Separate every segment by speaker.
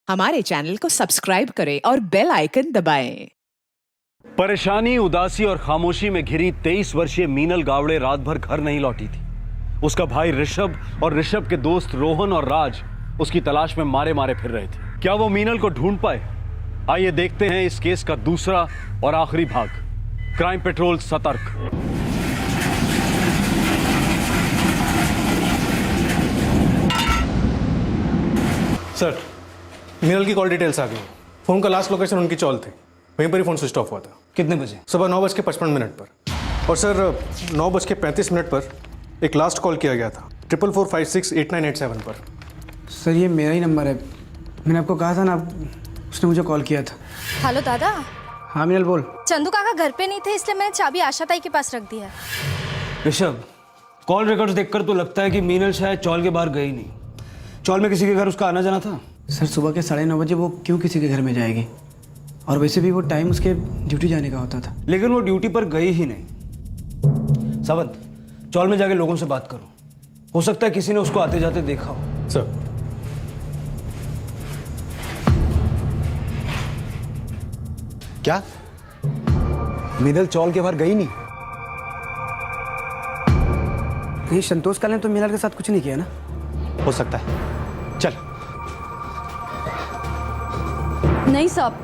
Speaker 1: हमारे चैनल को सब्सक्राइब करें और बेल आइकन दबाएं।
Speaker 2: परेशानी, उदासी और खामोशी में घिरी 23 वर्षीय मीनल गावड़े रात भर घर नहीं लौटी थी। उसका भाई ऋषभ और ऋषभ के दोस्त रोहन और राज उसकी तलाश में मारे मारे फिर रहे थे। क्या वो मीनल को ढूंढ पाए? आइए देखते हैं इस केस का दूसरा और आखिरी भाग, क्राइम पेट्रोल सतर्क।
Speaker 3: सर, मीनल की कॉल डिटेल्स आ गई। फोन का लास्ट लोकेशन उनकी चौल थी, वहीं पर ही फोन स्विच ऑफ हुआ था।
Speaker 4: कितने बजे?
Speaker 3: सुबह 9:55 पर। और सर 9:35 पर एक लास्ट कॉल किया गया था 44468987 पर।
Speaker 4: सर ये मेरा ही नंबर है, मैंने आपको कहा था ना, उसने मुझे कॉल किया था।
Speaker 5: हेलो दादा।
Speaker 4: हाँ मीनल बोल।
Speaker 5: चंदू काका घर पे नहीं थे, इसलिए मैंने चाबी आशा ताई के पास रख दिया।
Speaker 4: ऋषभ, कॉल रिकॉर्ड्स देखकर तो लगता है कि मीनल शायद चौल के बाहर गई नहीं। चौल में किसी के घर उसका आना जाना था? सर सुबह के 9:30 बजे वो क्यों किसी के घर में जाएगी? और वैसे भी वो टाइम उसके ड्यूटी जाने का होता था। लेकिन वो ड्यूटी पर गई ही नहीं। सावंत, चौल में जाके लोगों से बात करो, हो सकता है किसी ने उसको आते जाते देखा हो।
Speaker 3: सर,
Speaker 6: क्या मीनल चौल के बाहर गई नहीं?
Speaker 4: नहीं, संतोष काले ने तो मीनल के साथ कुछ नहीं किया ना।
Speaker 6: हो सकता है, चल।
Speaker 7: नहीं साहब,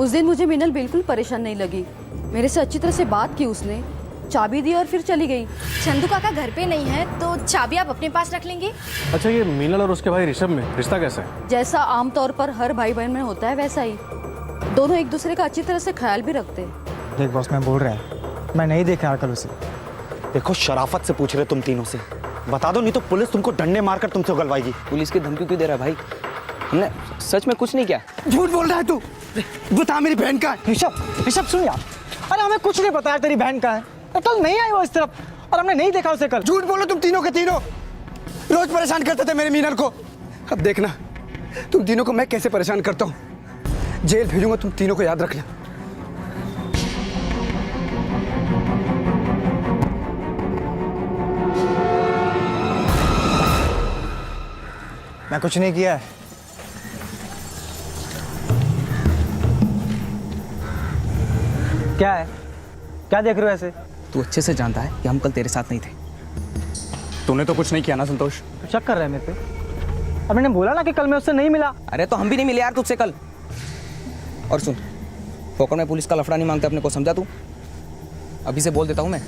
Speaker 7: उस दिन मुझे मीनल बिल्कुल परेशान नहीं लगी। मेरे से अच्छी तरह से बात की उसने, चाबी दी और फिर चली गई।
Speaker 5: चंदू काका घर पे नहीं है तो चाबी आप अपने पास रख लेंगे।
Speaker 3: अच्छा, ये मीनल और उसके भाई ऋषभ में रिश्ता कैसा है?
Speaker 7: जैसा आमतौर पर हर भाई बहन में होता है वैसा ही। दोनों एक दूसरे का अच्छी तरह से ख्याल भी रखते हैं।
Speaker 8: देख बॉस, मैं बोल रहा है, मैं नहीं देखा कल उसे।
Speaker 6: देखो, शराफत से पूछ रहे तुम तीनों से, बता दो नहीं तो पुलिस तुमको डंडे मारकर तुमसे उगलवाएगी।
Speaker 9: पुलिस की धमकी क्यों दे रहा है भाई? हमने सच में कुछ नहीं किया।
Speaker 8: झूठ बोल रहा है तू, बता मेरी बहन का है। ऋषभ सुन यार, अरे हमें कुछ नहीं पता है तेरी बहन का है। कल नहीं आई वो इस तरफ और हमने नहीं देखा उसे कल। झूठ बोलो तुम तीनों के तीनों, रोज परेशान करते थे मेरे मीनल को। अब देखना तुम तीनों को मैं कैसे परेशान करता हूँ। जेल भेजूंगा तुम तीनों को, याद रखना। मैं कुछ नहीं किया है। क्या है? क्या देख रहे हो ऐसे?
Speaker 9: तू अच्छे से जानता है कि हम कल तेरे साथ नहीं थे।
Speaker 6: तूने तो कुछ नहीं किया ना संतोष?
Speaker 8: तो शक कर रहा है मेरे पे? अब मैंने बोला ना कि कल मैं उससे नहीं मिला।
Speaker 9: अरे तो हम भी नहीं मिले यार तुझसे कल। और सुन, फोकट में पुलिस का लफड़ा नहीं मांगते अपने को, समझा तू? अभी से बोल देता हूँ मैं।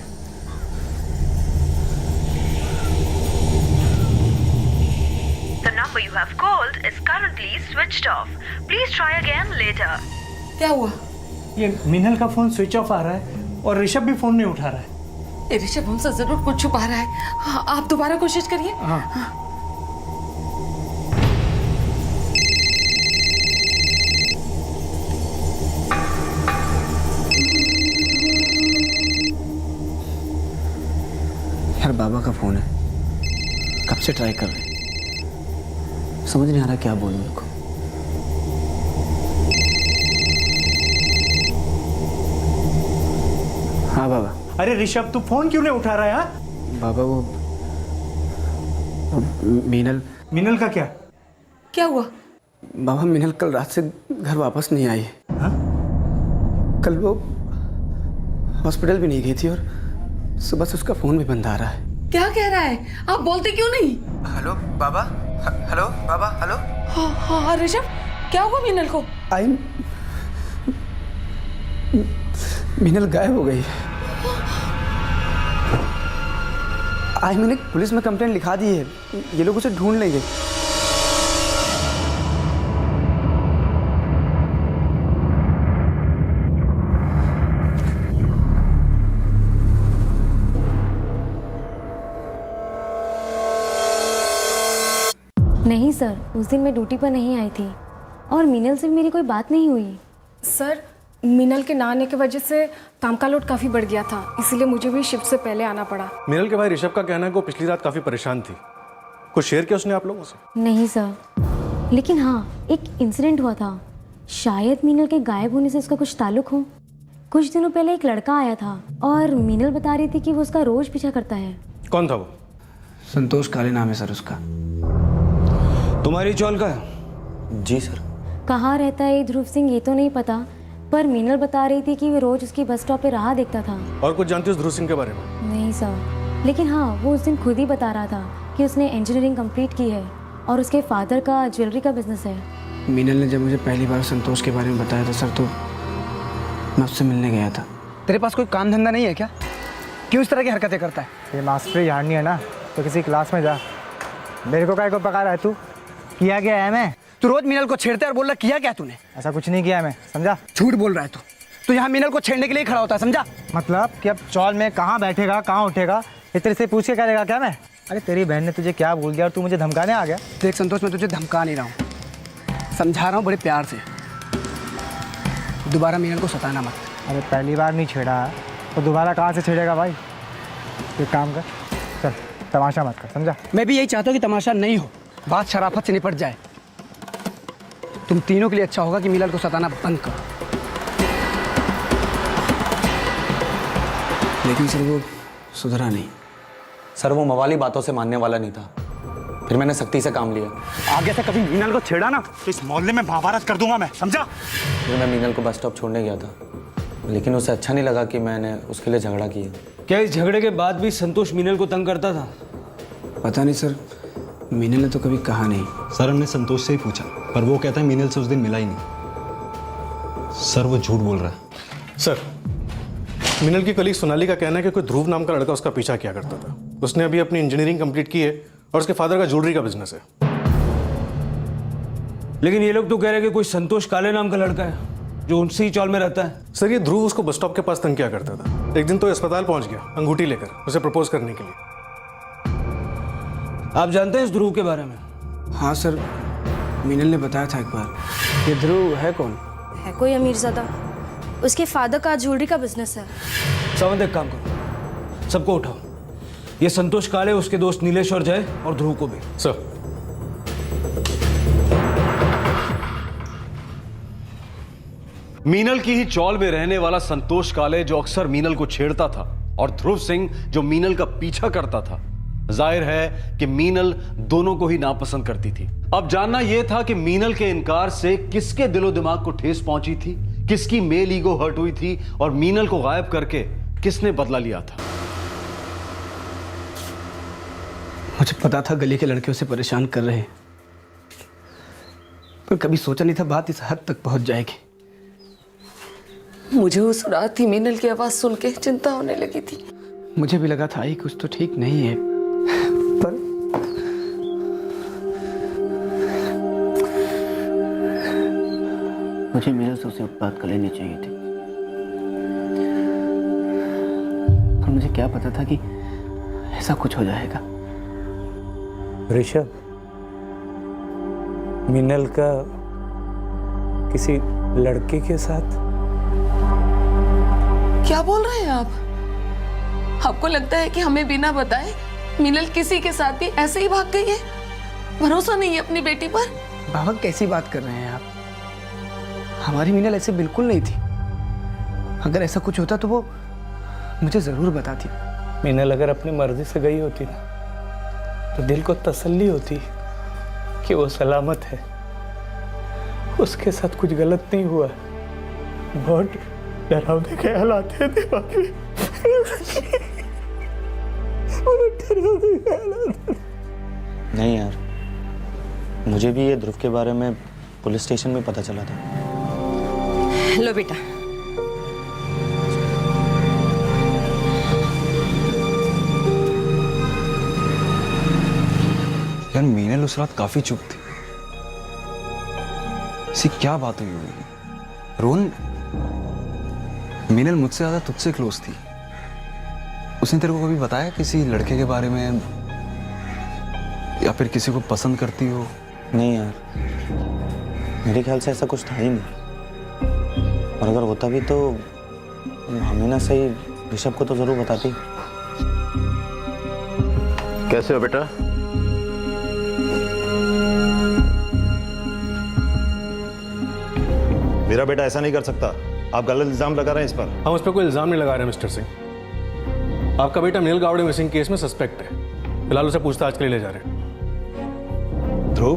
Speaker 10: The number you have called is currently switched off. Please try again later.
Speaker 7: क्या हुआ?
Speaker 8: ये मीनल का फोन स्विच ऑफ आ रहा है और ऋषभ भी फोन नहीं उठा रहा है।
Speaker 7: ऋषभ हमसे जरूर कुछ छुपा रहा है। हाँ, आप दोबारा कोशिश करिए।
Speaker 8: हाँ।
Speaker 4: यार बाबा का फोन है, कब से ट्राई कर रहे हैं, समझ नहीं आ रहा क्या बोलूं उनको। हाँ बाबा।
Speaker 8: अरे ऋषभ, तू फोन क्यों नहीं उठा रहा है? हाँ?
Speaker 4: बाबा वो मीनल।
Speaker 8: मीनल का क्या?
Speaker 7: क्या हुआ?
Speaker 4: बाबा मीनल कल रात से घर वापस नहीं आई।
Speaker 8: हाँ?
Speaker 4: कल वो हॉस्पिटल भी नहीं गई थी और सुबह से उसका फोन भी बंद आ रहा है।
Speaker 7: क्या कह रहा है? आप बोलते क्यों नहीं?
Speaker 4: हेलो बाबा। हेलो बाबा। हेलो।
Speaker 7: हाँ ऋषभ, क्या हुआ मीनल को?
Speaker 4: मीनल गायब हो गई। आज मैंने पुलिस में कंप्लेंट लिखा दी है, ये लोग उसे ढूंढ लेंगे।
Speaker 11: नहीं सर, उस दिन मैं ड्यूटी पर नहीं आई थी और मीनल से मेरी कोई बात नहीं हुई।
Speaker 12: सर, मीनल के ना आने की वजह से काम का लोड काफ़ी बढ़ गया था, इसीलिए मुझे भी शिफ्ट से पहले आना पड़ा।
Speaker 3: मीनल के भाई ऋषभ का कहना है कि वो पिछली रात काफी परेशान थी। कुछ शेयर किया उसने आप लोगों से?
Speaker 11: नहीं सर, लेकिन हाँ एक इंसिडेंट हुआ था। शायद मीनल के गायब होने से उसका कुछ ताल्लुक हो। कुछ दिनों पहले एक लड़का आया था और मीनल बता रही थी कि वो उसका रोज पीछा करता है।
Speaker 3: कौन था वो?
Speaker 4: संतोष काले नाम है सर उसका।
Speaker 9: तुम्हारी चौल का है?
Speaker 6: जी सर।
Speaker 11: कहाँ रहता है ध्रुव सिंह ये तो नहीं पता, पर मीनल बता रही थी कि वो रोज उसकी बस स्टॉप पे राह देखता था।
Speaker 3: और कुछ जानती हो उस ध्रुव सिंह के बारे में?
Speaker 11: नहीं सर, लेकिन हाँ वो उस दिन खुद ही बता रहा था कि उसने इंजीनियरिंग कंप्लीट की है और उसके फादर का ज्वेलरी का बिजनेस है।
Speaker 4: मीनल ने जब मुझे पहली बार संतोष के बारे में बताया था सर, तो मैं उससे मिलने गया था।
Speaker 8: तेरे पास कोई काम धंधा नहीं है क्या? क्यों इस तरह की हरकतें करता है? ये मास्टरी झाड़नी है ना तो किसी क्लास में जा। मेरे को काय को पका रहा है तू? किया क्या है मैं?
Speaker 9: तू रोज मीनल को छेड़ता है और बोल रहा किया क्या तूने?
Speaker 8: ऐसा कुछ नहीं किया मैं, समझा?
Speaker 9: झूठ बोल रहा है तू यहाँ मीनल को छेड़ने के लिए खड़ा होता है, समझा?
Speaker 8: मतलब कि अब चौल में कहाँ बैठेगा, कहाँ उठेगा, ये तेरे से पूछ के करेगा क्या मैं? अरे तेरी बहन ने तुझे क्या बोल दिया और तू मुझे धमकाने आ गया?
Speaker 9: देख संतोष, मैं तुझे धमका नहीं रहा हूँ, समझा रहा हूँ बड़े प्यार से। दोबारा मीनल को सताना मत।
Speaker 8: अरे पहली बार नहीं छेड़ा तो दोबारा कहाँ से छेड़ेगा भाई? एक काम कर, चल तमाशा मत कर, समझा?
Speaker 9: मैं भी यही चाहता हूँ कि तमाशा नहीं हो, बात शराफत से निपट जाए। तुम तीनों के लिए अच्छा होगा कि मीनल को सताना बंद करो।
Speaker 4: लेकिन सर वो सुधरा नहीं।
Speaker 6: सर वो मवाली बातों से मानने वाला नहीं था, फिर मैंने सख्ती से काम लिया।
Speaker 8: आगे से कभी मीनल को छेड़ा ना तो इस मोहल्ले में महाभारत कर दूंगा मैं, समझा?
Speaker 6: फिर मैं मीनल को बस स्टॉप छोड़ने गया था, लेकिन उसे अच्छा नहीं लगा कि मैंने उसके लिए झगड़ा किया।
Speaker 4: क्या इस झगड़े के बाद भी संतोष मीनल को तंग करता था? पता नहीं सर, मीनल ने तो कभी कहा नहीं।
Speaker 2: सर हमने संतोष से ही पूछा, पर वो कहता है मीनल से उस दिन मिला ही नहीं। सर वो झूठ बोल रहा है।
Speaker 3: सर मीनल की कलीग सोनाली का कहना है कि कोई ध्रुव नाम का लड़का उसका पीछा किया करता था। उसने अभी अपनी इंजीनियरिंग कंप्लीट की है और उसके फादर का ज्वेलरी का बिजनेस है।
Speaker 4: लेकिन ये लोग तो कह रहे हैं कि कोई संतोष काले नाम का लड़का है जो उनसे ही चौल में रहता है।
Speaker 3: सर ये ध्रुव उसको बस स्टॉप के पास तंग किया करता था। एक दिन तो अस्पताल पहुंच गया अंगूठी लेकर उसे प्रपोज करने के लिए।
Speaker 4: आप जानते हैं इस ध्रुव के बारे में? हाँ सर, मीनल ने बताया था एक बार। ये ध्रुव है कौन?
Speaker 5: है कोई अमीरज़ादा, उसके फादर का ज्वेलरी का बिजनेस है।
Speaker 4: सावंत एक काम करो, सबको उठाओ। ये संतोष काले, उसके दोस्त नीलेश और जय और ध्रुव को भी।
Speaker 3: सर
Speaker 2: मीनल की ही चौल में रहने वाला संतोष काले जो अक्सर मीनल को छेड़ता था, और ध्रुव सिंह जो मीनल का पीछा करता था। जाहिर है कि मीनल दोनों को ही नापसंद करती थी। अब जानना यह था कि मीनल के इनकार से किसके दिलो दिमाग को ठेस पहुंची थी, किसकी मेल ईगो हर्ट हुई थी, और मीनल को गायब करके किसने बदला लिया था।
Speaker 4: मुझे पता था गली के लड़के उसे परेशान कर रहे हैं, पर कभी सोचा नहीं था बात इस हद तक पहुंच जाएगी।
Speaker 13: मुझे उस रात ही मीनल की आवाज सुन के चिंता होने लगी थी।
Speaker 4: मुझे भी लगा था ही कुछ तो ठीक नहीं है, पर मुझे मीनल से उसे बात कर लेनी चाहिए थी। पर मुझे क्या पता था कि ऐसा कुछ हो जाएगा।
Speaker 14: ऋषभ, मीनल का किसी लड़के के साथ?
Speaker 13: क्या बोल रहे हैं आप? आपको लगता है कि हमें बिना बताए मीनल किसी के साथ भी ऐसे ही भाग गई है? भरोसा नहीं है अपनी बेटी पर?
Speaker 4: बाबा कैसी बात कर रहे हैं आप? हमारी मीनल ऐसे बिल्कुल नहीं थी। अगर ऐसा कुछ होता तो वो मुझे जरूर बताती।
Speaker 14: मीनल अगर अपनी मर्जी से गई होती ना तो दिल को तसल्ली होती कि वो सलामत है, उसके साथ कुछ गलत नहीं हुआ। बहुत डरावने ख्याल आते हैं दिमाग में।
Speaker 6: नहीं यार, मुझे भी ये ध्रुव के बारे में पुलिस स्टेशन में पता चला था।
Speaker 5: लो बेटा।
Speaker 15: यार मीनल उस रात काफी चुप थी। इसी क्या बात हुई होगी? रोहन, मीनल मुझसे ज्यादा तुझसे क्लोज थी। उसने तेरे को कभी बताया किसी लड़के के बारे में, या फिर किसी को पसंद करती हो?
Speaker 6: नहीं यार, मेरे ख्याल से ऐसा कुछ था ही नहीं। और अगर होता भी तो हमें ना सही ऋषभ को तो जरूर बताती।
Speaker 16: कैसे हो बेटा? मेरा बेटा ऐसा नहीं कर सकता। आप गलत इल्जाम लगा रहे हैं इस पर।
Speaker 3: हम उस पर कोई इल्जाम नहीं लगा रहे मिस्टर सिंह। आपका बेटा मीनल गावड़े मिसिंग केस में सस्पेक्ट है। फिलहाल उसे पूछताछ के लिए ले जा रहे हैं।
Speaker 16: ध्रुव,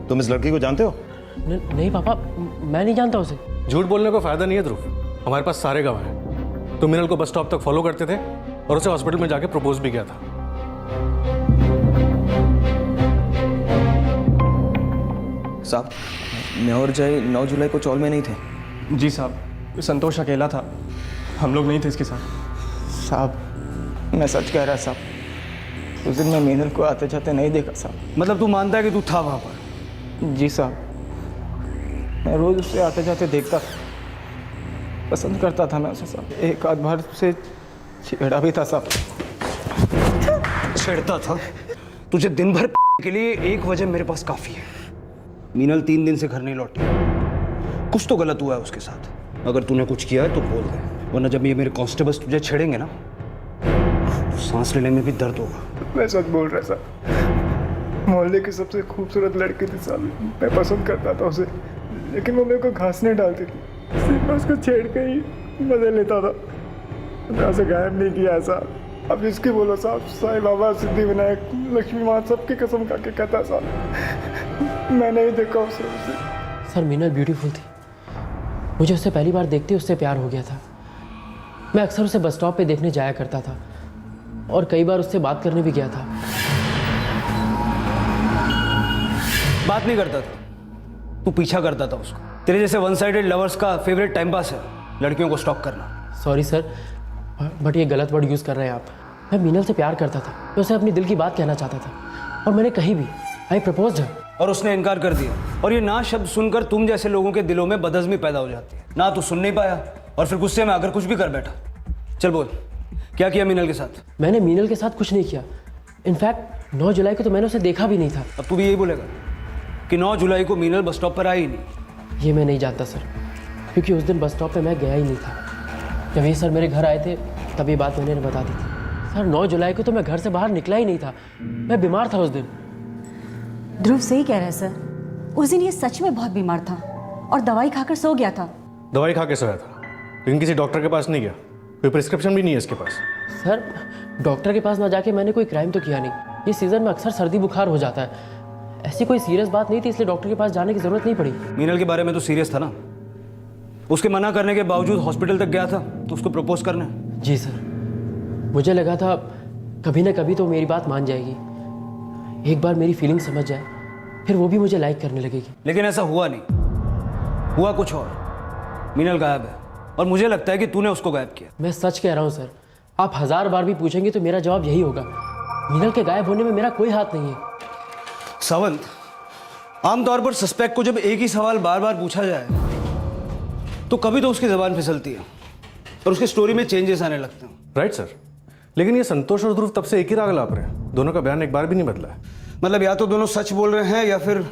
Speaker 16: तुम इस लड़की को जानते हो?
Speaker 17: नहीं पापा, मैं नहीं जानता उसे।
Speaker 3: झूठ बोलने को फायदा नहीं है ध्रुव, हमारे पास सारे गवाह हैं। तो मीनल को बस स्टॉप तक फॉलो करते थे और उसे हॉस्पिटल में जाके प्रपोज भी किया था।
Speaker 9: साहब, मैं और जय 9 जुलाई को चौल में नहीं थे।
Speaker 8: जी साहब, संतोष अकेला था, हम लोग नहीं थे इसके साथ। साहब, मैं सच कह रहा साहब, उस दिन मैं मीनल को आते जाते नहीं देखा साहब।
Speaker 4: मतलब तू मानता है कि तू था वहाँ पर?
Speaker 8: जी साहब, मैं रोज उससे आते जाते देखता था, पसंद करता था मैं उसे साहब। एक आध बार से छेड़ा भी था साहब।
Speaker 4: छेड़ता था? तुझे दिन भर के लिए एक वजह मेरे पास काफी है। मीनल 3 दिन से घर नहीं लौटी, कुछ तो गलत हुआ है उसके साथ। अगर तूने कुछ किया है तो बोल दे, वरना जब ये मेरे कांस्टेबल्स तुझे छेड़ेंगे ना तो सांस लेने में भी दर्द होगा।
Speaker 8: मैं सच बोल रहा साहब, मोहल्ले की सबसे खूबसूरत लड़की थी साहब, मैं पसंद करता था उसे, लेकिन वो मेरे को घासने डालती थी, सिर्फ मैं उसको छेड़ के ही मजे लेता था। मैं उसे गायब नहीं किया साहब। अब जिसकी बोलो साहब, साईं बाबा, सिद्धिविनायक, लक्ष्मी माँ, सबकी कसम खा के कहता साहब, मैं नहीं देखा उसे।
Speaker 17: सर मीनल ब्यूटीफुल थी, मुझे उससे पहली बार देखते ही उससे प्यार हो गया था। मैं अक्सर उसे बस स्टॉप पे देखने जाया करता था और कई बार उससे बात करने भी गया था।
Speaker 4: बात नहीं करता था, तू पीछा करता था उसको। तेरे जैसे वन साइडेड लवर्स का फेवरेट टाइम पास है लड़कियों को स्टॉक करना।
Speaker 17: सॉरी सर, बट ये गलत वर्ड यूज़ कर रहे हैं आप। मैं मीनल से प्यार करता था, मैं उसे अपनी दिल की बात कहना चाहता था और मैंने कहीं भी आई प्रपोज्ड हर,
Speaker 4: और उसने इनकार कर दिया। और ये ना शब्द सुनकर तुम जैसे लोगों के दिलों में बदहज़मी पैदा हो जाती है। ना तू सुन नहीं पाया और फिर गुस्से में आकर कुछ भी कर बैठा। चल बोल, क्या किया मीनल के साथ?
Speaker 17: मैंने मीनल के साथ कुछ नहीं किया। इनफैक्ट 9 जुलाई को तो मैंने उसे देखा भी नहीं था।
Speaker 4: अब तू भी यही बोलेगा कि 9 जुलाई को मीनल बस स्टॉप पर आई ही नहीं?
Speaker 17: ये मैं नहीं जानता सर, क्योंकि उस दिन बस स्टॉप पे मैं गया ही नहीं था। जब ये सर मेरे घर आए थे तब ये बात मैंने बता दी थी। सर 9 जुलाई को तो मैं घर से बाहर निकला ही नहीं था, मैं बीमार था उस दिन।
Speaker 7: ध्रुव सही कह रहे हैं सर, उस दिन ये सच में बहुत बीमार था और दवाई खाकर सो गया था।
Speaker 3: दवाई खा के सोया था, लेकिन किसी डॉक्टर के पास नहीं गया, कोई प्रिस्क्रिप्शन भी नहीं है इसके पास।
Speaker 17: सर डॉक्टर के पास ना जाके मैंने कोई क्राइम तो किया नहीं। ये सीज़न में अक्सर सर्दी बुखार हो जाता है, ऐसी कोई सीरियस बात नहीं थी, इसलिए डॉक्टर के पास जाने की ज़रूरत नहीं पड़ी।
Speaker 4: मीनल के बारे में तो सीरियस था ना, उसके मना करने के बावजूद हॉस्पिटल तक गया था तो उसको प्रपोज करना।
Speaker 17: जी सर, मुझे लगा था कभी ना कभी तो मेरी बात मान जाएगी, एक बार मेरी फीलिंग समझ जाए, फिर वो भी मुझे लाइक करने लगेगी।
Speaker 4: लेकिन ऐसा हुआ नहीं, हुआ कुछ और। मीनल गायब है और मुझे लगता है कि तूने उसको गायब किया।
Speaker 17: मैं सच कह रहा हूँ सर, आप 1000 बार भी पूछेंगे तो मेरा जवाब यही होगा, मीनल के गायब होने में मेरा कोई हाथ नहीं है।
Speaker 4: सावंत, आमतौर पर सस्पेक्ट को जब एक ही सवाल बार बार पूछा जाए तो कभी तो उसकी जबान फिसलती है और उसकी स्टोरी में चेंजेस आने लगते हैं।
Speaker 3: राइट सर, लेकिन ये संतोष और ध्रुव तब से एक ही राग लाप रहे हैं, दोनों का बयान एक बार भी नहीं बदला है।
Speaker 4: मतलब या तो दोनों सच बोल रहे हैं या फिर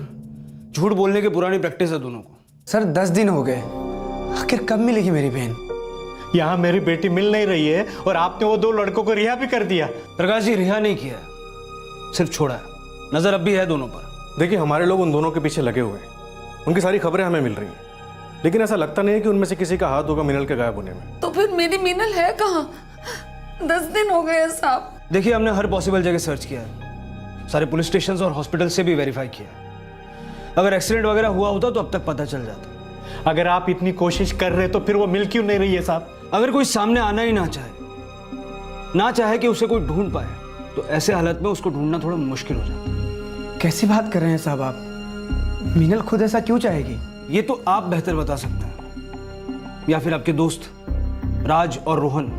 Speaker 4: झूठ बोलने की पुरानी प्रैक्टिस है दोनों को।
Speaker 8: सर 10 दिन हो गए, आखिर कब मिलेगी मेरी बहन?
Speaker 14: यहाँ मेरी बेटी मिल नहीं रही है और आपने वो 2 लड़कों को रिहा भी कर दिया।
Speaker 4: प्रकाश जी, रिहा नहीं किया, सिर्फ छोड़ा है। नजर अब भी है दोनों पर।
Speaker 3: देखिए, हमारे लोग उन दोनों के पीछे लगे हुए हैं, उनकी सारी खबरें हमें मिल रही हैं, लेकिन ऐसा लगता नहीं है कि उनमें से किसी का हाथ होगा मीनल के गायब होने में।
Speaker 13: तो फिर मेरी मीनल है कहाँ? 10 दिन हो गए साहब।
Speaker 4: देखिए, हमने हर पॉसिबल जगह सर्च किया है, सारे पुलिस स्टेशन और हॉस्पिटल से भी वेरीफाई किया। अगर एक्सीडेंट वगैरह हुआ होता तो अब तक पता चल जाता।
Speaker 14: अगर आप इतनी कोशिश कर रहे तो फिर वो मिल क्यों नहीं रही है साहब?
Speaker 4: अगर कोई सामने आना ही ना चाहे कि उसे कोई ढूंढ पाए, तो ऐसे हालत में उसको ढूंढना थोड़ा मुश्किल हो जाता है।
Speaker 8: कैसी बात कर रहे हैं साहब आप? मीनल खुद ऐसा क्यों चाहेगी?
Speaker 4: ये तो आप बेहतर बता सकते हैं, या फिर आपके दोस्त राज और रोहन,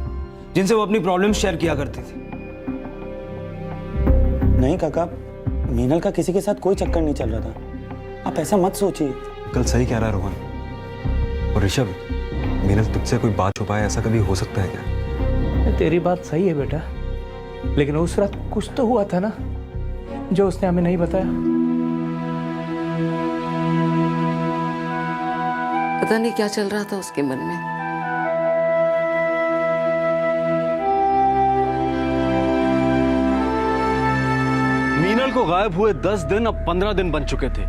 Speaker 4: जिनसे वो अपनी प्रॉब्लम्स शेयर किया करते थे।
Speaker 6: नहीं काका, मीनल का किसी के साथ कोई चक्कर नहीं चल रहा था, आप ऐसा मत सोचिए।
Speaker 15: कल सही कह रहा है रोहन। और ऋषभ, मीनल तुझसे कोई बात छुपाए, ऐसा कभी हो सकता है क्या?
Speaker 14: तेरी बात सही है बेटा, लेकिन उस रात कुछ तो हुआ था ना जो उसने हमें नहीं बताया।
Speaker 13: पता नहीं क्या चल रहा था उसके मन में।
Speaker 2: मीनल को गायब हुए 10 दिन अब 15 दिन बन चुके थे,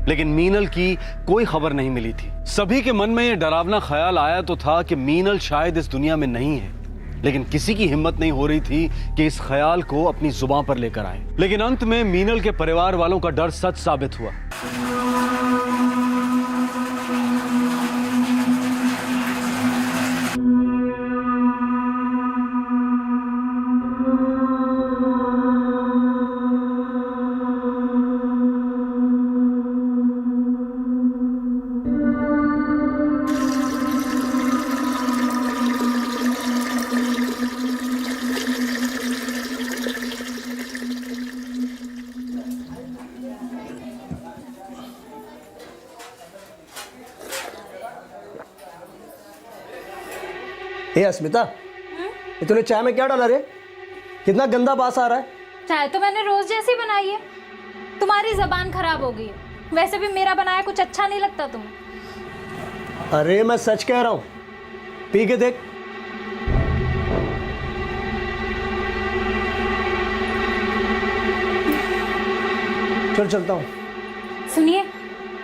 Speaker 2: लेकिन मीनल की कोई खबर नहीं मिली थी। सभी के मन में यह डरावना ख्याल आया तो था कि मीनल शायद इस दुनिया में नहीं है, लेकिन किसी की हिम्मत नहीं हो रही थी कि इस ख्याल को अपनी जुबान पर लेकर आए। लेकिन अंत में मीनल के परिवार वालों का डर सच साबित हुआ।
Speaker 8: हे अस्मिता, ये तूने चाय में क्या डाला रे? कितना गंदा बास आ रहा है।
Speaker 18: चाय तो मैंने रोज जैसी बनाई है। तुम्हारी जबान खराब हो गई है। वैसे भी मेरा बनाया कुछ अच्छा नहीं लगता तुम्हें।
Speaker 8: अरे मैं सच कह रहा हूँ, पी के देख। चल चलता हूँ।
Speaker 18: सुनिए,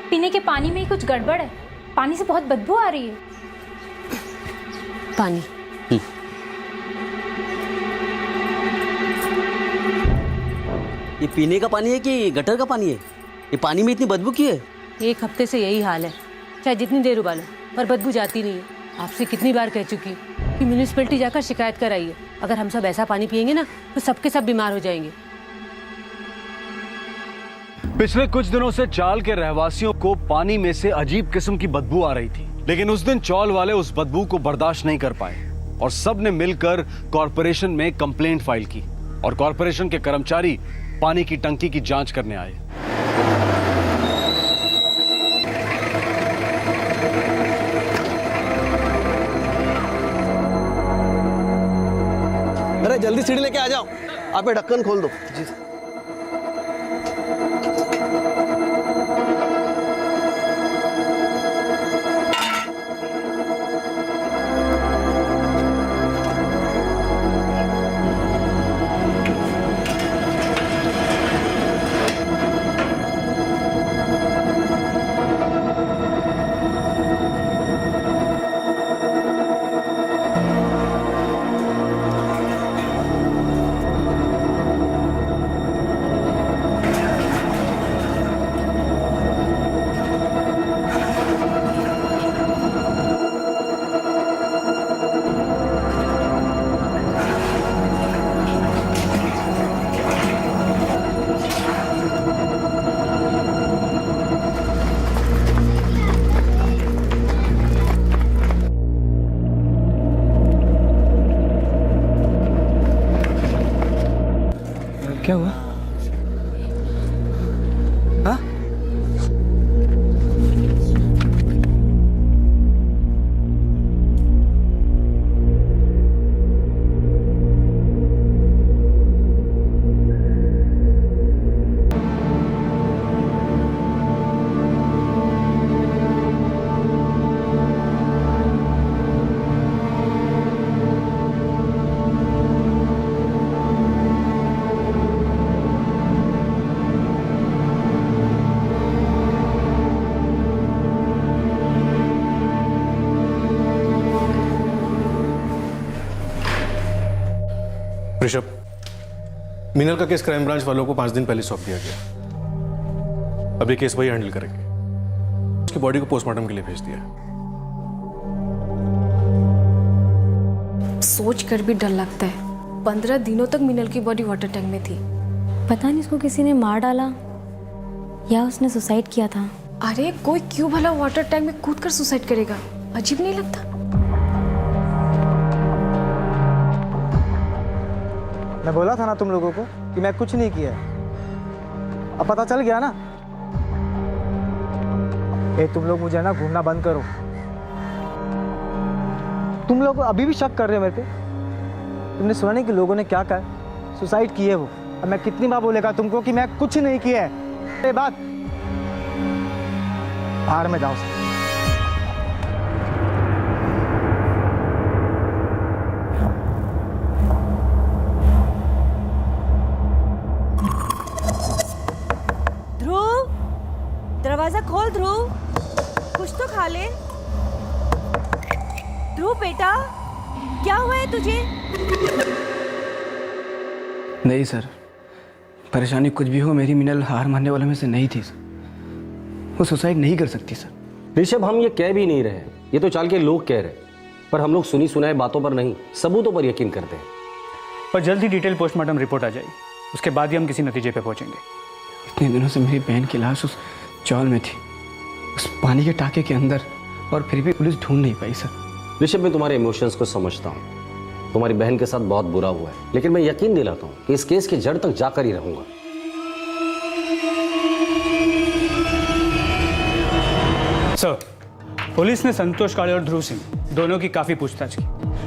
Speaker 18: पीने के पानी में ही कुछ गड़बड़ है। पानी से बहुत बदबू आ रही है।
Speaker 7: पानी।
Speaker 19: ये पीने का पानी है कि गटर का पानी है? ये पानी में इतनी बदबू क्यों है?
Speaker 20: एक हफ्ते से यही हाल है, चाहे जितनी देर उबालो पर बदबू जाती नहीं है। आपसे कितनी बार कह चुकी हूँ कि म्यूनिसिपैलिटी जाकर शिकायत कराइए। अगर हम सब ऐसा पानी पियेंगे ना तो सबके सब बीमार हो जाएंगे।
Speaker 2: पिछले कुछ दिनों से चाल के रहवासियों को पानी में से अजीब किस्म की बदबू आ रही थी, लेकिन उस दिन चौल वाले उस बदबू को बर्दाश्त नहीं कर पाए और सब ने मिलकर कॉरपोरेशन में कंप्लेंट फाइल की और कॉरपोरेशन के कर्मचारी पानी की टंकी की जांच करने आए।
Speaker 8: अरे जल्दी सीढ़ी लेके आ जाओ। आप ये ढक्कन खोल दो। जी।
Speaker 4: क्या हुआ? हाँ?
Speaker 3: ऋषभ, मीनल का केस क्राइम ब्रांच वालों को 5 दिन पहले सौंप दिया गया। अब ये केस वही हैंडल करेंगे। उसकी बॉडी को पोस्टमार्टम के लिए भेज दिया।
Speaker 12: सोच कर भी डर लगता है। 15 दिनों तक मीनल की बॉडी वाटर टैंक में थी।
Speaker 11: पता नहीं इसको किसी ने मार डाला या उसने सुसाइड किया था।
Speaker 12: अरे कोई क्यों भला वाटर टैंक में कूदकर सुसाइड करेगा? अजीब नहीं लगता?
Speaker 8: मैं बोला था ना तुम लोगों को कि मैं कुछ नहीं किया। अब पता चल गया ना। तुम लोग मुझे ना घूमना बंद करो। तुम लोग अभी भी शक कर रहे हो मेरे पे? तुमने सुना नहीं कि लोगों ने क्या कहा? सुसाइड की है वो। अब मैं कितनी बार बोलेगा तुमको कि मैं कुछ नहीं किया है? ये बात बाहर में जाओ।
Speaker 20: ध्रुव, दरवाजा खोल। ध्रुव, कुछ तो खा ले। ध्रुव बेटा, क्या हुआ है तुझे?
Speaker 4: नहीं सर, परेशानी कुछ भी हो, मेरी मीनल हार मानने वालों में से नहीं थी सर। वो सुसाइड नहीं कर सकती सर।
Speaker 21: ऋषभ, हम ये कह भी नहीं रहे, ये तो चाल के लोग कह रहे, पर हम लोग सुनी सुनाए बातों पर नहीं, सबूतों पर यकीन करते हैं।
Speaker 4: और जल्द ही डिटेल पोस्टमार्टम रिपोर्ट आ जाएगी, उसके बाद ही हम किसी नतीजे पे पहुंचेंगे। इतने दिनों से मेरी बहन की लाश उस चौल में थी, उस पानी के टाके के अंदर, और फिर भी पुलिस ढूंढ नहीं पाई सर।
Speaker 21: ऋषभ, मैं तुम्हारे इमोशंस को समझता हूँ। तुम्हारी बहन के साथ बहुत बुरा हुआ है, लेकिन मैं यकीन दिलाता हूँ कि इस केस की जड़ तक जाकर ही रहूंगा।
Speaker 4: सर, पुलिस ने संतोष काले और ध्रुव सिंह दोनों की काफी पूछताछ की,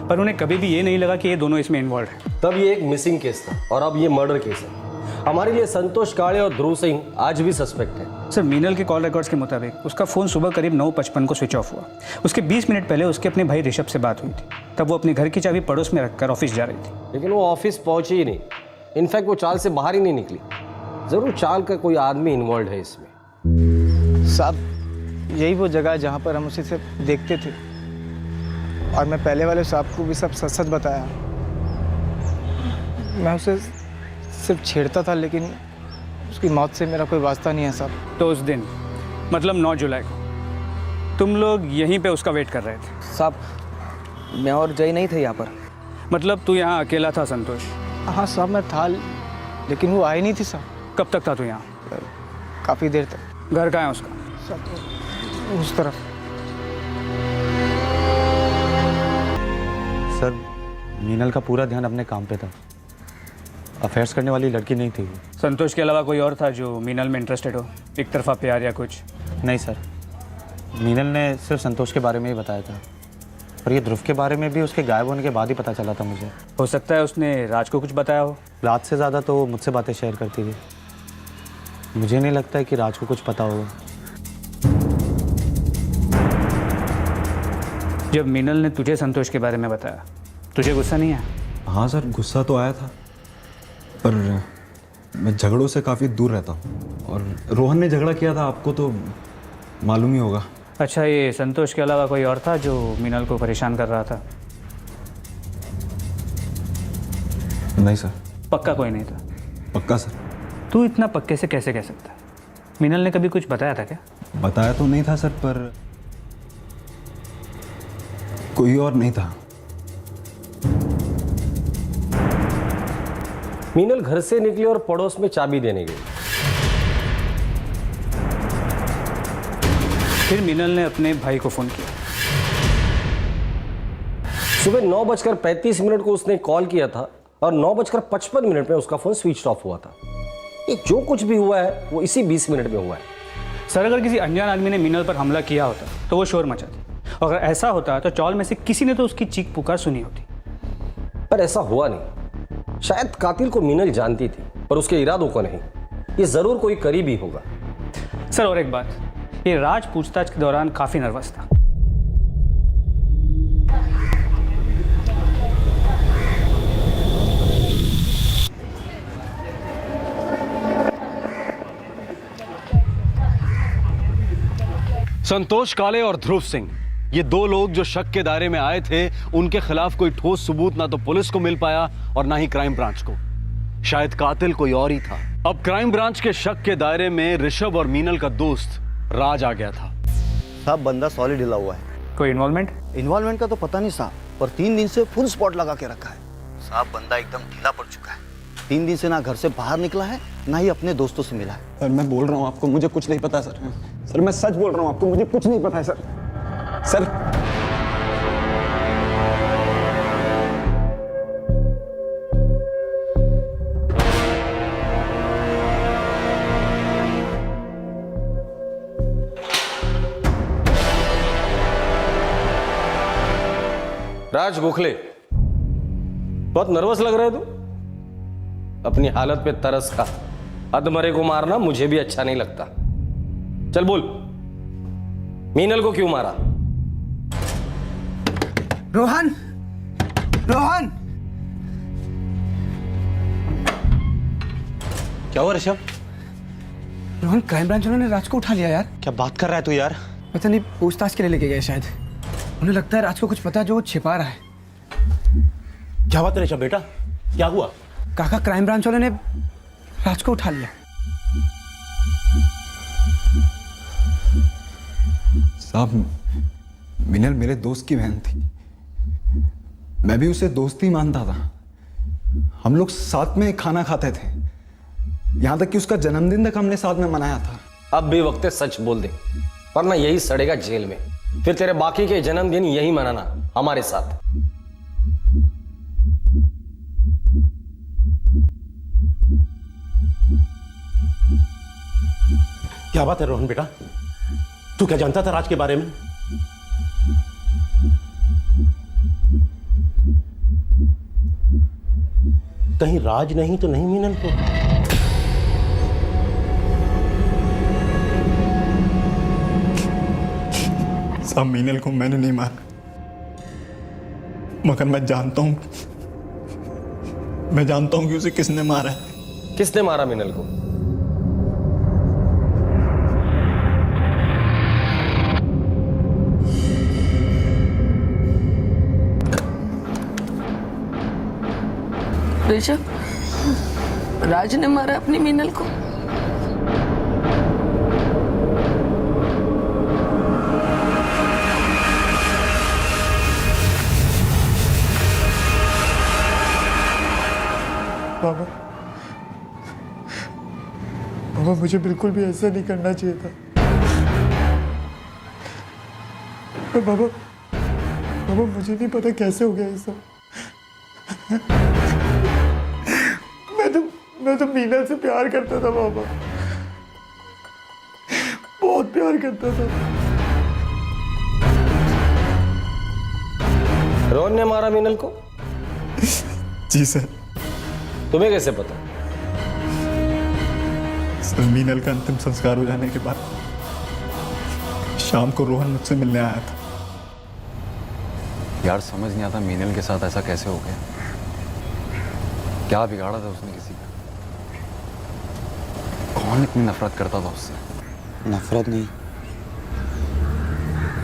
Speaker 4: पर उन्हें कभी भी ये नहीं लगा कि ये दोनों इसमें इन्वॉल्व हैं।
Speaker 21: तब ये एक मिसिंग केस था और अब ये मर्डर केस है। हमारे लिए संतोष काळे और ध्रुव सिंह आज भी सस्पेक्ट है।
Speaker 4: सर, मीनल के कॉल रिकॉर्ड्स के मुताबिक उसका फ़ोन सुबह करीब 9:55 को स्विच ऑफ हुआ। उसके 20 मिनट पहले उसके अपने भाई ऋषभ से बात हुई थी। तब वो अपने घर की चाबी पड़ोस में रखकर ऑफिस जा रही थी।
Speaker 21: लेकिन वो ऑफिस पहुंची ही नहीं। इनफैक्ट वो चाल से बाहर ही नहीं निकली। जरूर चाल का कोई आदमी इन्वॉल्व है इसमें।
Speaker 8: साहब, यही वो जगह है जहाँ पर हम उसे सिर्फ देखते थे, और मैं पहले वाले साहब को भी सब सच सच बताया। मैं उसे सिर्फ छेड़ता था, लेकिन उसकी मौत से मेरा कोई वास्ता नहीं है साहब।
Speaker 4: तो उस दिन मतलब 9 जुलाई को तुम लोग यहीं पे उसका वेट कर रहे थे?
Speaker 9: साहब, मैं और जय नहीं थे यहाँ पर।
Speaker 4: मतलब तू यहाँ अकेला था संतोष?
Speaker 8: हाँ साहब, मैं था, लेकिन वो आई नहीं थी साहब।
Speaker 4: कब तक था तू यहाँ?
Speaker 8: काफ़ी देर तक।
Speaker 4: घर कहाँ है उसका?
Speaker 8: उस तरफ।
Speaker 6: सर, मीनल का पूरा ध्यान अपने काम पे था। अफेयर्स करने वाली लड़की नहीं थी वो।
Speaker 4: संतोष के अलावा कोई और था जो मीनल में इंटरेस्टेड हो? एक तरफा प्यार या कुछ?
Speaker 6: नहीं सर, मीनल ने सिर्फ संतोष के बारे में ही बताया था, और ये ध्रुव के बारे में भी उसके गायब होने के बाद ही पता चला था मुझे।
Speaker 4: हो सकता है उसने राज को कुछ बताया हो।
Speaker 6: राज से ज़्यादा तो वो मुझसे बातें शेयर करती थी। मुझे नहीं लगता है कि राज को कुछ पता होगा।
Speaker 4: जब मीनल ने तुझे संतोष के बारे में बताया, तुझे गुस्सा नहीं आया?
Speaker 15: हाँ सर, गुस्सा तो आया था, पर मैं झगड़ों से काफ़ी दूर रहता हूँ, और रोहन ने झगड़ा किया था, आपको तो मालूम ही होगा।
Speaker 4: अच्छा, ये संतोष के अलावा कोई और था जो मीनल को परेशान कर रहा था?
Speaker 15: नहीं सर।
Speaker 4: पक्का कोई नहीं था?
Speaker 15: पक्का सर।
Speaker 4: तू इतना पक्के से कैसे कह सकता है? मीनल ने कभी कुछ बताया था क्या?
Speaker 15: बताया तो नहीं था सर, पर कोई और नहीं था।
Speaker 21: मीनल घर से निकली और पड़ोस में चाबी देने गई।
Speaker 4: फिर मीनल ने अपने भाई को फोन किया।
Speaker 21: सुबह 9:35 को उसने कॉल किया था और 9:55 में उसका फोन स्विच ऑफ हुआ था। ये जो कुछ भी हुआ है वो इसी 20 मिनट में हुआ है।
Speaker 4: सर, अगर किसी अनजान आदमी ने मीनल पर हमला किया होता तो वो शोर मचाती। अगर ऐसा होता तो चौल में से किसी ने तो उसकी चीख पुकार सुनी होती।
Speaker 21: पर ऐसा हुआ नहीं। शायद कातिल को मीनल जानती थी, पर उसके इरादों को नहीं। ये जरूर कोई करीबी होगा।
Speaker 4: सर, और एक बात, ये राज पूछताछ के दौरान काफी नर्वस था।
Speaker 2: संतोष काळे और ध्रुव सिंह, ये दो लोग जो शक के दायरे में आए थे, उनके खिलाफ कोई ठोस सबूत ना तो पुलिस को मिल पाया और ना ही क्राइम ब्रांच को। शायद कातिल कोई और ही था। अब क्राइम ब्रांच के शक के दायरे में ऋषभ और मीनल का दोस्त राज आ गया था।
Speaker 6: साहब, बंदा सॉलिड हिला हुआ है।
Speaker 4: कोई इन्वॉल्वमेंट?
Speaker 6: इन्वॉल्वमेंट का तो पता नहीं साहब, पर 3 दिन से फुल स्पॉट लगा के रखा है। साहब, बंदा एकदम ढीला पड़ चुका है। 3 दिन से ना घर से बाहर निकला है, ना ही अपने दोस्तों से मिला है।
Speaker 15: सर, मैं बोल रहा हूँ आपको, मुझे कुछ नहीं पता सर। सर, मैं सच बोल रहा हूँ आपको, मुझे कुछ नहीं पता है सर। सर,
Speaker 21: राज गोखले, बहुत नर्वस लग रहा है तू। अपनी हालत पे तरस खा। अधमरे को मारना मुझे भी अच्छा नहीं लगता। चल बोल, मीनल को क्यों मारा?
Speaker 8: रोहन, रोहन!
Speaker 6: क्या हुआ ऋषभ?
Speaker 8: रोहन, क्राइम ब्रांच वालों ने राज को उठा लिया यार।
Speaker 6: क्या बात कर रहा है तू यार?
Speaker 8: पता नहीं, पूछताछ के लिए लेके गए शायद। उन्हें लगता है राज को कुछ पता जो वो छिपा रहा है।
Speaker 6: क्या बात है ऋषभ बेटा, क्या हुआ?
Speaker 8: काका, क्राइम ब्रांच वालों ने राज को उठा लिया।
Speaker 15: साहब, मिनल मेरे दोस्त की बहन थी। मैं भी उसे दोस्त ही मानता था। हम लोग साथ में खाना खाते थे, यहां तक कि उसका जन्मदिन तक हमने साथ में मनाया था।
Speaker 21: अब भी वक्त है सच बोल दे, वरना यही सड़ेगा जेल में। फिर तेरे बाकी के जन्मदिन यही मनाना हमारे साथ।
Speaker 6: क्या बात है रोहन बेटा, तू क्या जानता था राज के बारे में?
Speaker 1: कहीं राज नहीं तो नहीं मीनल को?
Speaker 3: साहब मीनल को मैंने नहीं मारा, मगर मैं जानता हूं कि उसे किसने मारा है।
Speaker 21: किसने मारा मीनल को?
Speaker 13: ऋषभ, राज ने मारा अपनी मीनल को?
Speaker 22: बाबा मुझे बिल्कुल भी ऐसा नहीं करना चाहिए था। बाबा मुझे नहीं पता कैसे हो गया ये सब। मैं तो मीनल से प्यार करता था बाबा, बहुत प्यार करता था।
Speaker 21: रोहन ने मारा मीनल को?
Speaker 3: जी सर।
Speaker 21: तुम्हें कैसे पता?
Speaker 3: सर मीनल का अंतिम संस्कार हो जाने के बाद शाम को रोहन मुझसे मिलने आया था।
Speaker 15: यार समझ नहीं आता मीनल के साथ ऐसा कैसे हो गया। क्या बिगाड़ा था उसने किसी का? कौन इतनी नफरत करता था उससे?
Speaker 6: नफरत नहीं,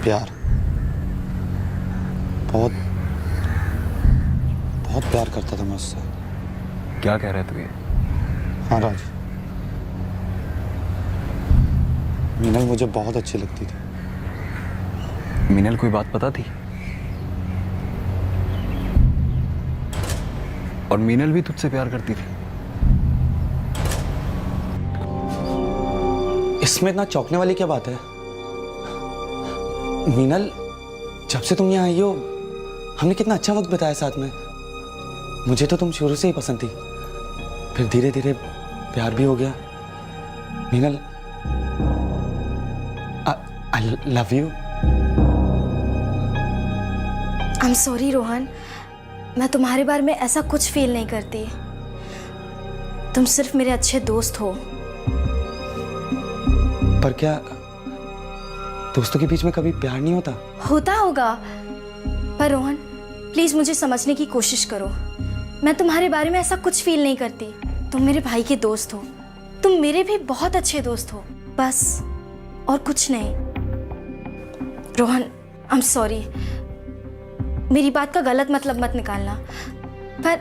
Speaker 6: प्यार। बहुत बहुत प्यार करता था मैं उससे।
Speaker 15: क्या कह रहे तू ये?
Speaker 6: हाँ राज, मीनल मुझे बहुत अच्छी लगती थी।
Speaker 15: मीनल कोई बात पता थी? और मीनल भी तुझसे प्यार करती थी?
Speaker 6: इसमें इतना चौंकने वाली क्या बात है? मीनल, जब से तुम यहाँ आई हो हमने कितना अच्छा वक्त बिताया साथ में। मुझे तो तुम शुरू से ही पसंद थी, फिर धीरे धीरे प्यार भी हो गया। Meenal, I love you.
Speaker 5: I am sorry Rohan, मैं तुम्हारे बारे में ऐसा कुछ फील नहीं करती। तुम सिर्फ मेरे अच्छे दोस्त हो।
Speaker 6: पर क्या दोस्तों के बीच में कभी प्यार नहीं होता?
Speaker 5: होता होगा, पर रोहन प्लीज मुझे समझने की कोशिश करो। मैं तुम्हारे बारे में ऐसा कुछ फील नहीं करती। तुम मेरे भाई के दोस्त हो, तुम मेरे भी बहुत अच्छे दोस्त हो, बस और कुछ नहीं। रोहन आई एम सॉरी, मेरी बात का गलत मतलब मत निकालना, पर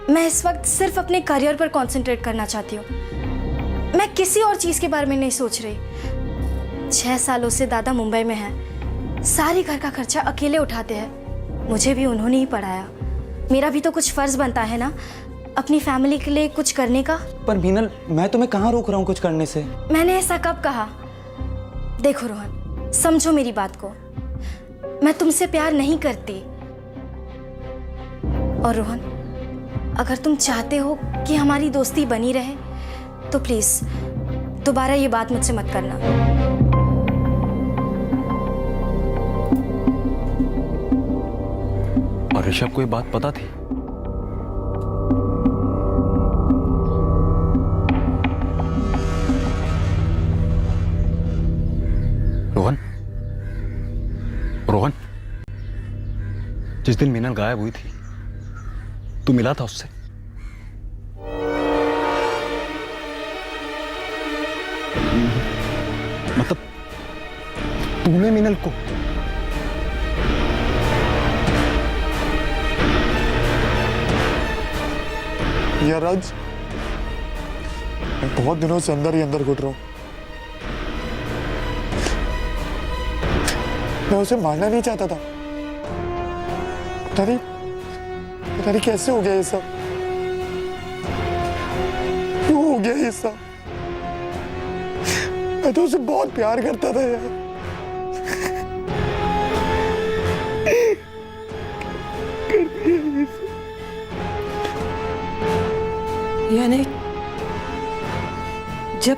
Speaker 5: मैं इस वक्त सिर्फ अपने करियर पर कंसंट्रेट करना चाहती हूँ। मैं किसी और चीज़ के बारे में नहीं सोच रही। 6 सालों से दादा मुंबई में हैं, सारे घर का खर्चा अकेले उठाते हैं। मुझे भी उन्होंने ही पढ़ाया। मेरा भी तो कुछ फर्ज बनता है ना अपनी फैमिली के लिए कुछ करने का।
Speaker 6: पर मीनल, मैं तुम्हें कहाँ रोक रहा हूँ कुछ करने से?
Speaker 5: मैंने ऐसा कब कहा? देखो रोहन, समझो मेरी बात को। मैं तुमसे प्यार नहीं करती। और रोहन, अगर तुम चाहते हो कि हमारी दोस्ती बनी रहे तो प्लीज दोबारा ये बात मुझसे मत करना।
Speaker 15: और ऋषभ को ये बात पता थी? रोहन, रोहन, जिस दिन मीनल गायब हुई थी तू मिला था उससे? मतलब तूने मीनल को?
Speaker 22: यार राज, मैं बहुत दिनों से अंदर ही अंदर घुट रहा हूं। मैं उसे मारना नहीं चाहता था। पता नहीं कैसे हो गया ये सब, क्यों हो गया ये सब। मैं तो उसे बहुत प्यार करता था यार। कर दिया ये सब।
Speaker 13: यानी जब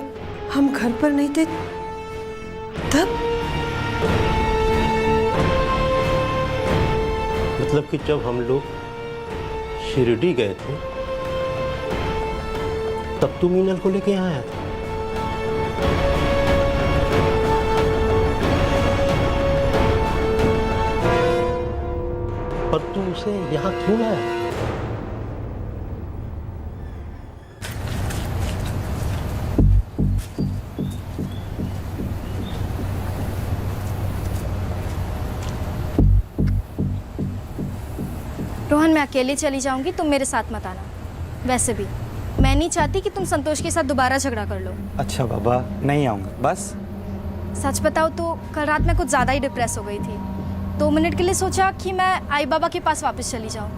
Speaker 13: हम घर पर नहीं थे तब?
Speaker 1: मतलब कि जब हम लोग शिरडी गए थे तब तू मीनल को लेके यहाँ आया था? पर तू उसे यहाँ क्यों लाया?
Speaker 5: रोहन, मैं अकेले चली जाऊंगी, तुम मेरे साथ मत आना। वैसे भी मैं नहीं चाहती कि तुम संतोष के साथ दोबारा झगड़ा कर लो।
Speaker 6: अच्छा बाबा, नहीं आऊँगा बस।
Speaker 5: सच बताओ तो कल रात मैं कुछ ज़्यादा ही डिप्रेस हो गई थी। 2 मिनट के लिए सोचा कि मैं आई बाबा के पास वापस चली जाऊँ।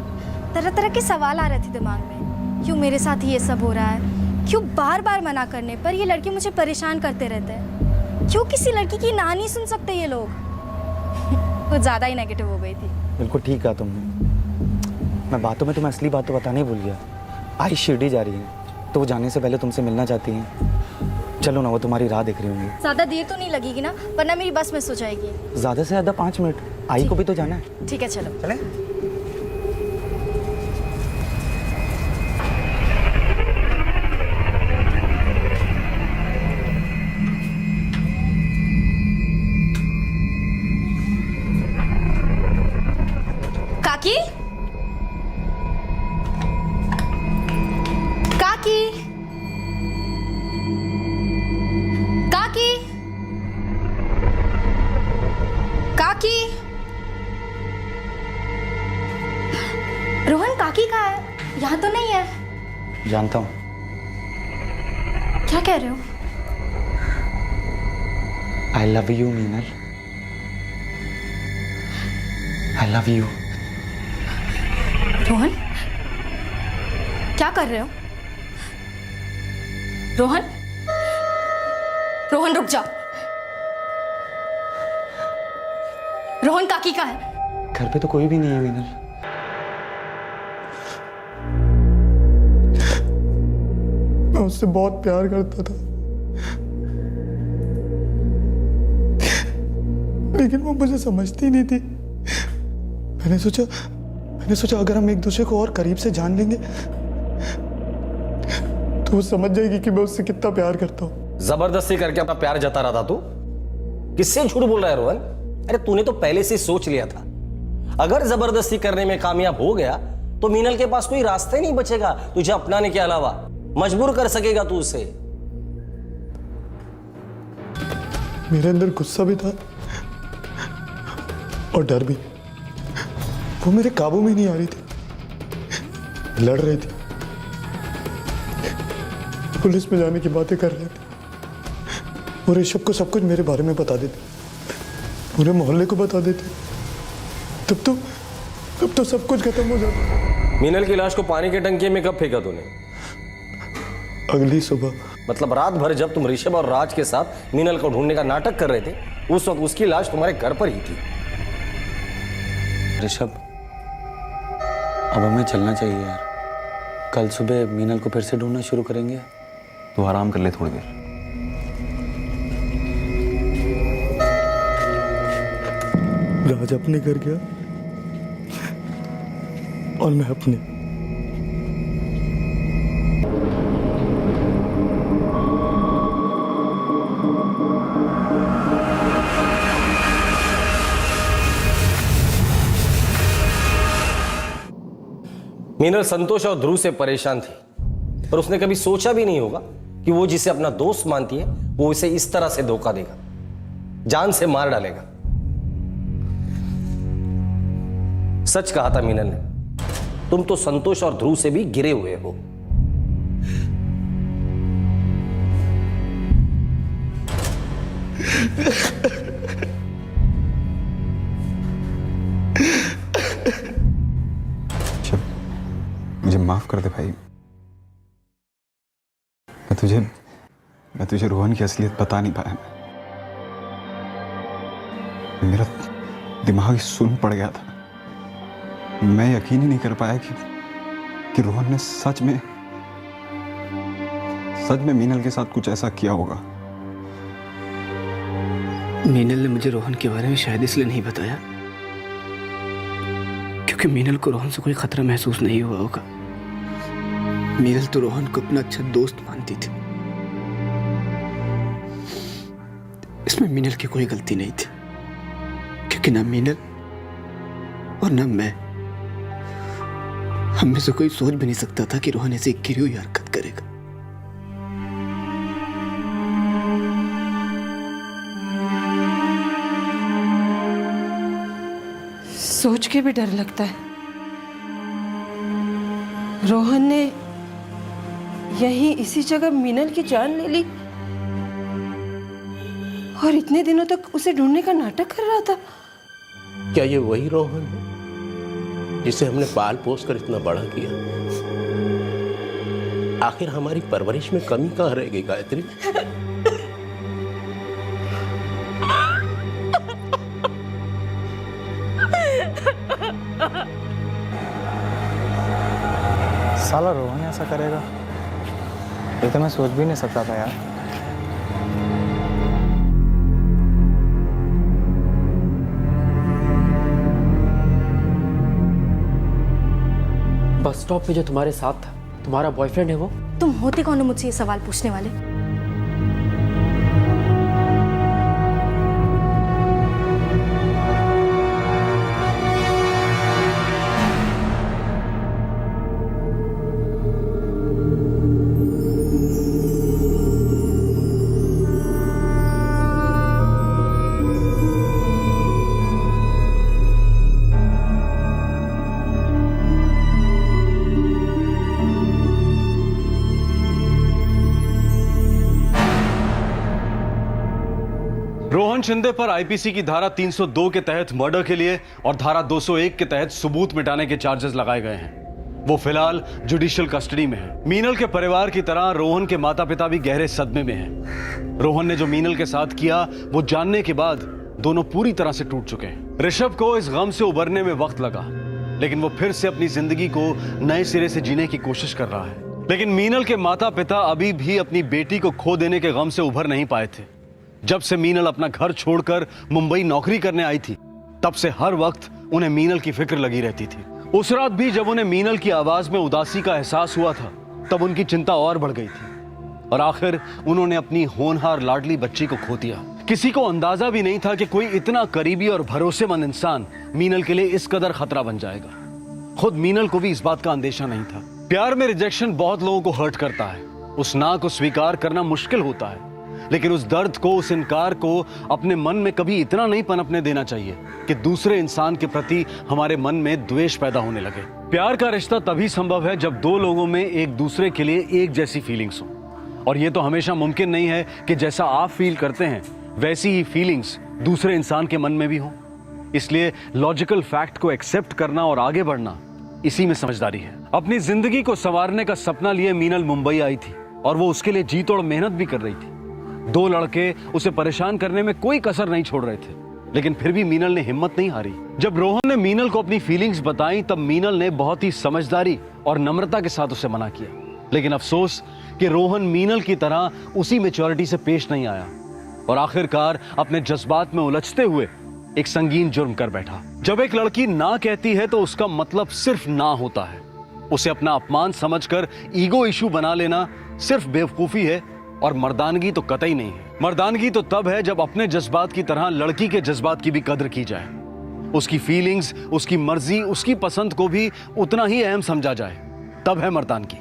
Speaker 5: तरह तरह के सवाल आ रहे थे दिमाग में, क्यों मेरे साथ ये सब हो रहा है, क्यों बार बार मना करने पर ये लड़के मुझे परेशान करते रहते हैं, क्यों किसी लड़की की ना नहीं सुन सकते ये लोग। कुछ ज़्यादा ही नेगेटिव हो गई थी।
Speaker 6: बिल्कुल ठीक कहा तुमने। मैं बातों में तुम्हें असली बात तो बताने ही भूल गया। आई शिरडी जा रही है, तो वो जाने से पहले तुमसे मिलना चाहती हैं। चलो ना, वो तुम्हारी राह देख रही होंगी।
Speaker 5: ज़्यादा देर तो नहीं लगेगी ना, वरना मेरी बस मिस हो जाएगी।
Speaker 6: ज़्यादा से ज़्यादा 5 मिनट। आई को भी तो जाना है।
Speaker 5: ठीक है, चलो
Speaker 6: चले।
Speaker 5: काकी, काकी, काकी, काकी। रोहन, काकी कहाँ है? यहाँ तो नहीं है।
Speaker 6: जानता हूँ।
Speaker 5: क्या कह रहे हो?
Speaker 6: I love you Meenal, I love you.
Speaker 5: Rohan, क्या कर रहे हो? रोहन, रोहन रुक जाओ। रोहन, काकी कहाँ है?
Speaker 6: घर पे तो कोई भी नहीं है मीनल।
Speaker 22: मैं उससे बहुत प्यार करता था, लेकिन वो मुझे समझती नहीं थी। मैंने सोचा अगर हम एक दूसरे को और करीब से जान लेंगे तो वो समझ जाएगी कि मैं उससे कितना प्यार करता हूँ।
Speaker 21: जबरदस्ती करके अपना प्यार जता रहा था तू। किससे झूठ बोल रहा है रोहन? अरे तूने तो पहले से सोच लिया था, अगर जबरदस्ती करने में कामयाब हो गया तो मीनल के पास कोई रास्ता ही नहीं बचेगा तुझे अपनाने के अलावा। मजबूर कर सकेगा तू उसे।
Speaker 22: मेरे अंदर गुस्सा भी था और डर भी। वो मेरे काबू में नहीं आ रही थी, लड़ रही थी, पुलिस में जाने की बातें कर रहे थे। वो ऋषभ को सब कुछ मेरे बारे में बता देते, पूरे मोहल्ले को बता देते। तब तो सब कुछ खत्म हो जाता।
Speaker 21: मीनल की लाश को पानी के टंकी में कब फेंका तूने?
Speaker 22: अगली सुबह।
Speaker 21: मतलब रात भर जब तुम ऋषभ और राज के साथ मीनल को ढूंढने का नाटक कर रहे थे, उस वक्त उसकी लाश तुम्हारे घर पर ही थी।
Speaker 6: ऋषभ, अब हमें चलना चाहिए यार। कल सुबह मीनल को फिर से ढूंढना शुरू करेंगे।
Speaker 15: तो आराम कर ले थोड़ी देर।
Speaker 22: राज अपने घर गया और मैं अपने।
Speaker 21: मीनल संतोष और ध्रुव से परेशान थी, पर उसने कभी सोचा भी नहीं होगा कि वो जिसे अपना दोस्त मानती है वो उसे इस तरह से धोखा देगा, जान से मार डालेगा। सच कहा था मीनल ने, तुम तो संतोष और ध्रुव से भी गिरे हुए हो।
Speaker 15: मुझे माफ कर दे भाई। मैं तुझे रोहन की असलियत बता नहीं पाया। मेरा दिमाग सुन पड़ गया था। मैं यकीन ही नहीं कर पाया कि रोहन ने सच में मीनल के साथ कुछ ऐसा किया होगा।
Speaker 4: मीनल ने मुझे रोहन के बारे में शायद इसलिए नहीं बताया क्योंकि मीनल को रोहन से कोई खतरा महसूस नहीं हुआ होगा। मीनल तो रोहन को अपना अच्छा दोस्त मानती थी। इसमें मीनल की कोई गलती नहीं थी, क्योंकि ना मीनल और ना मैं, हम में से कोई सोच भी नहीं सकता था कि रोहन ऐसी गिरी हुई हरकत करेगा।
Speaker 13: सोच के भी डर लगता है। रोहन ने यहीं इसी जगह मीनल की जान ले ली और इतने दिनों तक उसे ढूंढने का नाटक कर रहा था।
Speaker 1: क्या ये वही रोहन है जिसे हमने पाल पोस कर इतना बड़ा किया? आखिर हमारी परवरिश में कमी कहाँ रह गई गायत्री?
Speaker 8: साला रोहन ऐसा करेगा, ये तो मैं सोच भी नहीं सकता था यार।
Speaker 17: बस स्टॉप पे जो तुम्हारे साथ था, तुम्हारा बॉयफ्रेंड है वो?
Speaker 5: तुम होते कौन हो मुझसे ये सवाल पूछने वाले?
Speaker 2: रोहन शिंदे पर आईपीसी की धारा 302 के तहत मर्डर के लिए और धारा 201 के तहत सबूत मिटाने के चार्जेस लगाए गए हैं। वो फिलहाल जुडिशियल कस्टडी में है। मीनल के परिवार की तरह रोहन के माता पिता भी गहरे सदमे में हैं। रोहन ने जो मीनल के साथ किया वो जानने के बाद दोनों पूरी तरह से टूट चुके हैं। ऋषभ को इस गम से उबरने में वक्त लगा, लेकिन वो फिर से अपनी जिंदगी को नए सिरे से जीने की कोशिश कर रहा है। लेकिन मीनल के माता पिता अभी भी अपनी बेटी को खो देने के गम से उभर नहीं पाए थे। जब से मीनल अपना घर छोड़कर मुंबई नौकरी करने आई थी, तब से हर वक्त उन्हें मीनल की फिक्र लगी रहती थी। उस रात भी जब उन्हें मीनल की आवाज में उदासी का एहसास हुआ था, तब उनकी चिंता और बढ़ गई थी और आखिर उन्होंने अपनी होनहार लाडली बच्ची को खो दिया। किसी को अंदाजा भी नहीं था कि कोई इतना करीबी और भरोसेमंद इंसान मीनल के लिए इस कदर खतरा बन जाएगा। खुद मीनल को भी इस बात का अंदेशा नहीं था। प्यार में रिजेक्शन बहुत लोगों को हर्ट करता है। उस ना को स्वीकार करना मुश्किल होता है, लेकिन उस दर्द को, उस इनकार को अपने मन में कभी इतना नहीं पनपने देना चाहिए कि दूसरे इंसान के प्रति हमारे मन में द्वेष पैदा होने लगे। प्यार का रिश्ता तभी संभव है जब दो लोगों में एक दूसरे के लिए एक जैसी फीलिंग्स हो, और ये तो हमेशा मुमकिन नहीं है कि जैसा आप फील करते हैं वैसी ही फीलिंग्स दूसरे इंसान के मन में भी हो। इसलिए लॉजिकल फैक्ट को एक्सेप्ट करना और आगे बढ़ना, इसी में समझदारी है। अपनी जिंदगी को संवारने का सपना लिए मीनल मुंबई आई थी और वो उसके लिए जी तोड़ मेहनत भी कर रही थी। दो लड़के उसे परेशान करने में कोई कसर नहीं छोड़ रहे थे, लेकिन फिर भी मीनल ने हिम्मत नहीं हारी। जब रोहन ने मीनल को अपनी फीलिंग्स बताई, तब मीनल ने बहुत ही समझदारी और नम्रता के साथ उसे मना किया। लेकिन अफसोस कि रोहन मीनल की तरह उसी मैच्योरिटी से पेश नहीं आया और आखिरकार अपने जज्बात में उलझते हुए एक संगीन जुर्म कर बैठा। जब एक लड़की ना कहती है तो उसका मतलब सिर्फ ना होता है। उसे अपना अपमान समझकर ईगो इशू बना लेना सिर्फ बेवकूफी है और मर्दानगी तो कतई नहीं है। मर्दानगी तो तब है जब अपने जज्बात की तरह लड़की के जज्बात की भी कदर की जाए, उसकी फीलिंग्स, उसकी मर्जी, उसकी पसंद को भी उतना ही अहम समझा जाए, तब है मर्दानगी।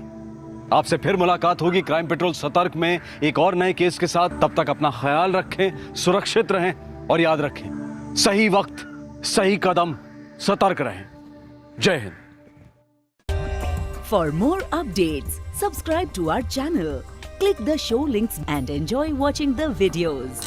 Speaker 2: आपसे फिर मुलाकात होगी क्राइम पेट्रोल सतर्क में एक और नए केस के साथ। तब तक अपना ख्याल रखें, सुरक्षित रहें और याद रखें, सही वक्त, सही कदम, सतर्क रहें। जय Hind.
Speaker 10: For more updates, subscribe to our channel, click the show links and enjoy watching the videos.